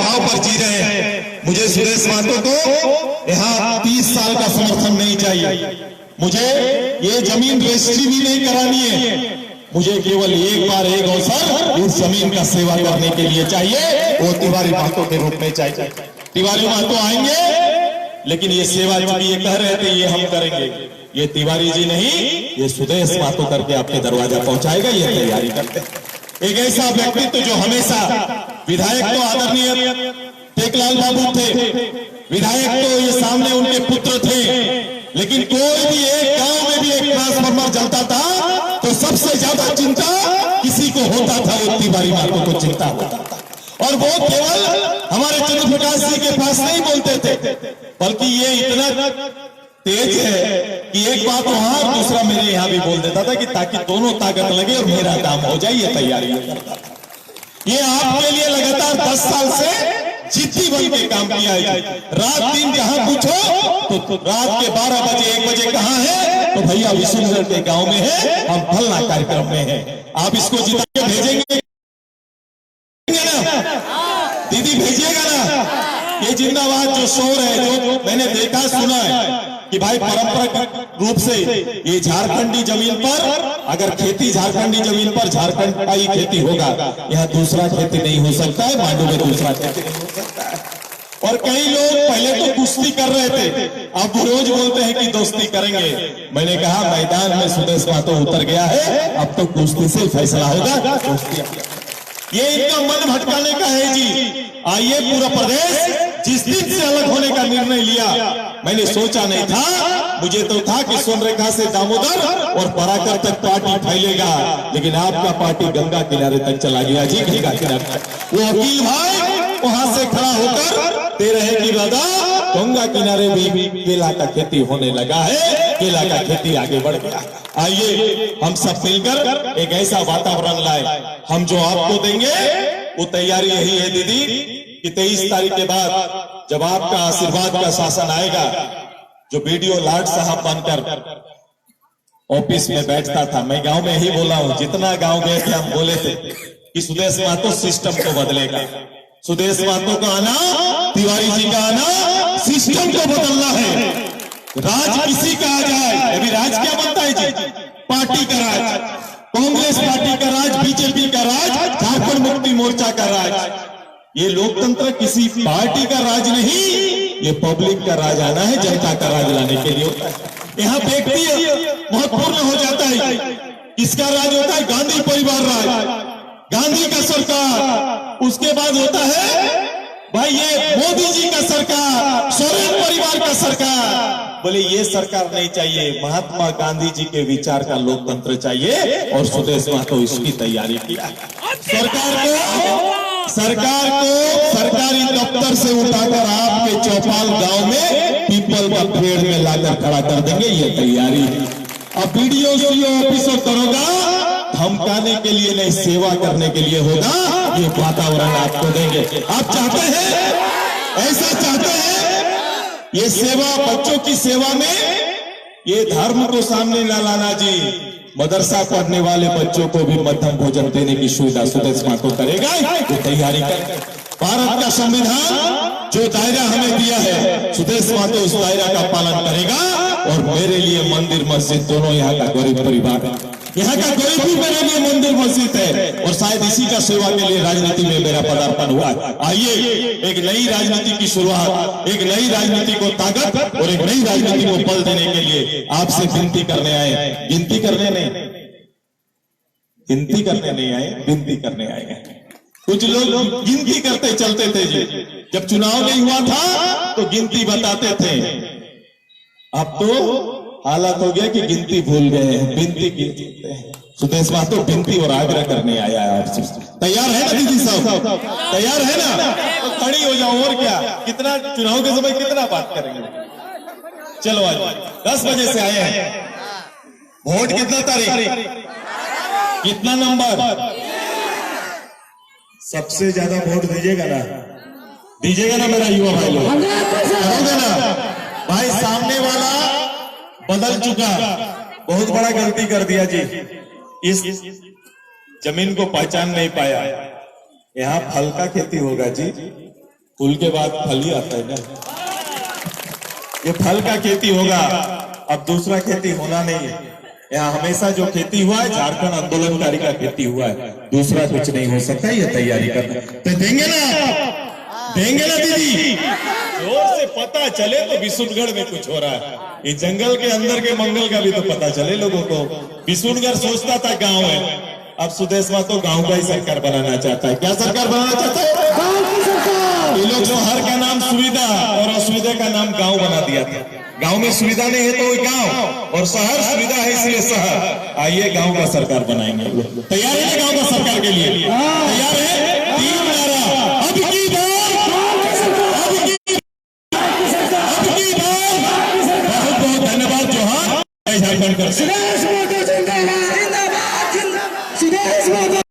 भाव पर जी रहे हैं। मुझे सुरेश महतो को यहाँ 30 साल का समर्थन नहीं चाहिए। मुझे ये जमीन रजिस्ट्री भी नहीं करानी है। मुझे केवल एक बार एक अवसर इस जमीन का सेवा करने के लिए चाहिए, वो तिवारी महतो के रूप में चाहिए। तिवारी महतो आएंगे, लेकिन ये सेवा जो ये कह रहे थे ये हम करेंगे, ये तिवारी जी नहीं, ये सुदेश महतो करके आपके दरवाजा पहुंचाएगा, ये तैयारी करते हैं। एक ऐसा व्यक्तित्व जो हमेशा विधायक तो आदरणीय टेकलाल बाबू थे, विधायक तो ये सामने उनके पुत्र थे, लेकिन कोई भी एक गांव में भी एक ट्रांसफार्मर जलता था तो सबसे ज्यादा चिंता किसी को होता था, वो तिवारी महतो को चिंता होता था। और वो केवल हमारे चंद्रप्रकाश जी के पास नहीं बोलते थे, बल्कि ये इतना तेज है कि एक बात वहां दूसरा मेरे यहाँ भी बोल देता था कि ताकि दोनों ताकत लगे और मेरा काम हो जाए, ये तैयारी करता था। ये आपके लिए लगातार 10 साल से जिद्दी बन के काम किया है। रात दिन जहां पूछो तो रात के 12 बजे 1 बजे कहां है, तो भैया विश्वनगर के गांव में है, हम फलना कार्यक्रम में है। आप इसको जिता के भेजेंगे ना, दीदी भेजिएगा ना। ये जिंदाबाद जो शोर है, जो मैंने देखा सुना है कि भाई परंपरागत रूप से ये झारखंडी जमीन पर अगर खेती झारखंडी जमीन पर झारखंड का ही खेती होगा, यहाँ दूसरा खेती नहीं हो सकता है, मांडू में दूसरा खेती नहीं हो सकता है। और कई लोग पहले तो कुश्ती कर रहे थे, अब रोज बोलते हैं कि दोस्ती करेंगे। मैंने कहा मैदान में सुदेश महतो उतर गया है, अब तो कुश्ती से फैसला होगा। दोस्ती ये इनका मन भटकाने का है जी। आइए पूरा प्रदेश जिस दिन से अलग होने का निर्णय लिया, मैंने सोचा नहीं था, मुझे तो था कि सोनरेखा से दामोदर और पराकर तक पार्टी फैलेगा, लेकिन आपका पार्टी गंगा किनारे तक चला गया जी। गंगा किनारे वो वकील भाई वहां से खड़ा होकर दे रहे कि दादा गंगा किनारे भी केला का खेती होने लगा है, केला का खेती आगे बढ़ गया। आइए हम सब मिलकर एक ऐसा वातावरण लाए, हम जो आपको देंगे वो तैयारी यही है दीदी कि 23 तारीख के बाद जब आपका आशीर्वाद का शासन आएगा, जो बीडीओ लाड साहब बनकर ऑफिस में बैठता था, मैं गांव में ही बोला हूं, जितना गांव गए थे हम बोले थे कि सुदेश महतो सिस्टम को बदलेगा। सुदेश महतो का आना, तिवारी जी का आना सिस्टम को बदलना है। राज किसी का आ जाए, अभी राज क्या बनता है जी? पार्टी का राज, कांग्रेस पार्टी का राज, बीजेपी का राज, झारखंड मुक्ति मोर्चा का राज। ये लोकतंत्र किसी पार्टी का राज नहीं, ये पब्लिक का राज आना है, जनता का राज लाने के लिए होता है। यहाँ व्यक्ति महत्वपूर्ण हो जाता है। किसका राज होता है? गांधी परिवार राज, गांधी का सरकार। उसके बाद होता है भाई ये मोदी जी का सरकार, सोरेन परिवार का सरकार। बोले ये सरकार नहीं चाहिए, महात्मा गांधी जी के विचार का लोकतंत्र चाहिए, और सुदेश महतो इसकी तैयारी किया। सरकार को सरकारी दफ्तर से उठाकर आपके चौपाल गांव में पीपल का पेड़ में लाकर खड़ा कर देंगे, ये तैयारी। अब बीडीओ सीओ ऑफिस और दरोगा धमकाने के लिए नहीं, सेवा करने के लिए होगा। ये वातावरण आपको देंगे। आप चाहते हैं, ऐसा चाहते हैं, ये सेवा बच्चों की सेवा में ये धर्म को सामने न लाना जी। मदरसा पढ़ने वाले बच्चों को भी मध्यम भोजन देने की सुविधा सुदेश महतो करेगा, वो तैयारी कर। भारत का संविधान जो दायरा हमें दिया है, सुदेश महतो उस दायरा का पालन करेगा। और मेरे लिए मंदिर मस्जिद दोनों यहाँ का गरीब परिवार है, यहाँ का गरीब भी मेरे लिए मंदिर मस्जिद है, और शायद इसी का सेवा के लिए राजनीति में मेरा पदार्पण हुआ। आइए एक नई राजनीति की शुरुआत, एक नई राजनीति को ताकत और एक नई राजनीति को बल देने के लिए आपसे विनती करने आए। गिनती करने नहीं, गिनती करने नहीं आए, विनती करने आए हैं। कुछ लोग गिनती करते चलते थे जी, जब चुनाव नहीं हुआ था तो गिनती बताते थे। अब तो हालात हो गया कि गिनती भूल गए हैं, विनती गिनती हैं। सुदेश महतो विनती और आग्रह करने आया है आपसे। तैयार है ना दीदी साहब? तैयार है ना? तो खड़ी हो जाओ, और क्या, कितना चुनाव के समय कितना बात करेंगे। चलो आज 10 बजे से आए हैं। वोट कितना तारीख, कितना नंबर? सबसे ज्यादा वोट दीजिएगा ना, दीजिएगा ना मेरा युवा भाई लोग, करोगे ना? भाई सामने वाला बदल चुका, बहुत बड़ा गलती कर दिया जी। इस जमीन को पहचान नहीं पाया। यहाँ फल का खेती होगा जी, फूल के बाद फल ही आता है ना। ये फल का खेती होगा, अब दूसरा खेती होना नहीं है। यहाँ हमेशा जो खेती हुआ है झारखंड आंदोलनकारी का खेती हुआ है, दूसरा कुछ नहीं हो सकता। ये तैयारी करना तो देंगे ना दीदी, जोर से पता चले तो विशुनगढ़ में कुछ हो रहा है। ये जंगल के अंदर के मंगल का भी तो पता चले लोगों को। विशुनगढ़ सोचता था गांव है, अब सुदेशवा तो गांव का ही सरकार बनाना चाहता है। क्या सरकार बनाना चाहता है? गांव की सरकार। ये लोग शहर का नाम सुविधा और असुविधा का नाम गांव बना दिया था। गांव में सुविधा नहीं है तो वही गांव, और शहर सुविधा है इसलिए शहर। आइए गांव का सरकार बनाएंगे। तैयार है गांव का सरकार के लिए?